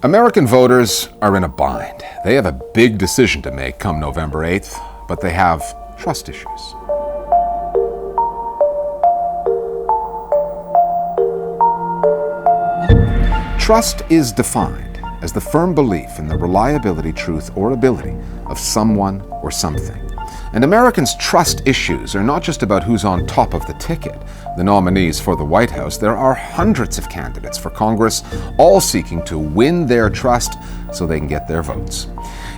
American voters are in a bind. They have a big decision to make come November 8th, but they have trust issues. Trust is defined as the firm belief in the reliability, truth, or ability of someone or something. And Americans' trust issues are not just about who's on top of the ticket, the nominees for the White House. There are hundreds of candidates for Congress, all seeking to win their trust so they can get their votes.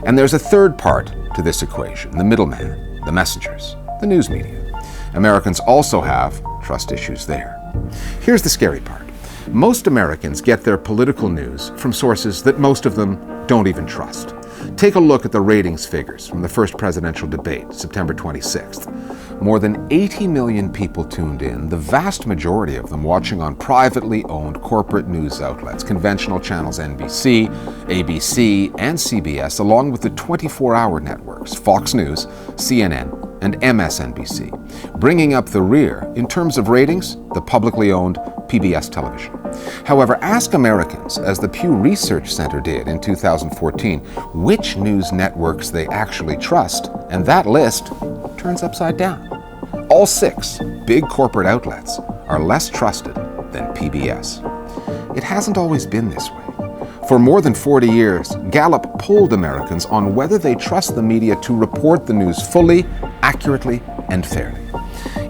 And there's a third part to this equation, the middleman, the messengers, the news media. Americans also have trust issues there. Here's the scary part. Most Americans get their political news from sources that most of them don't even trust. Take a look at the ratings figures from the first presidential debate, September 26th. More than 80 million people tuned in, the vast majority of them watching on privately owned corporate news outlets, conventional channels NBC, ABC, and CBS, along with the 24-hour networks, Fox News, CNN, and MSNBC. Bringing up the rear, in terms of ratings, the publicly owned PBS television. However, ask Americans, as the Pew Research Center did in 2014, which news networks they actually trust, and that list turns upside down. All 6 big corporate outlets are less trusted than PBS. It hasn't always been this way. For more than 40 years, Gallup polled Americans on whether they trust the media to report the news fully, accurately, and fairly.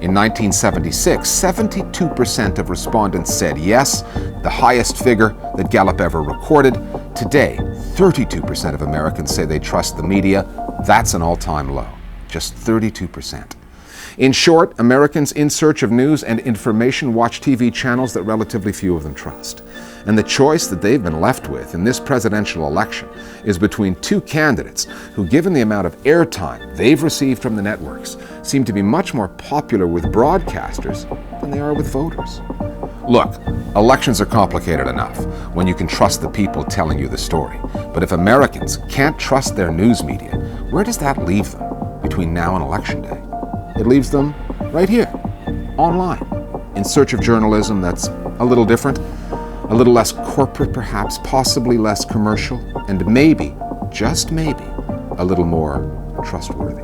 In 1976, 72% of respondents said yes, the highest figure that Gallup ever recorded. Today, 32% of Americans say they trust the media. That's an all-time low, just 32%. In short, Americans in search of news and information watch TV channels that relatively few of them trust. And the choice that they've been left with in this presidential election is between 2 candidates who, given the amount of airtime they've received from the networks, seem to be much more popular with broadcasters than they are with voters. Look, elections are complicated enough when you can trust the people telling you the story. But if Americans can't trust their news media, where does that leave them between now and Election Day? It leaves them right here, online, in search of journalism that's a little different, a little less corporate perhaps, possibly less commercial, and maybe, just maybe, a little more trustworthy.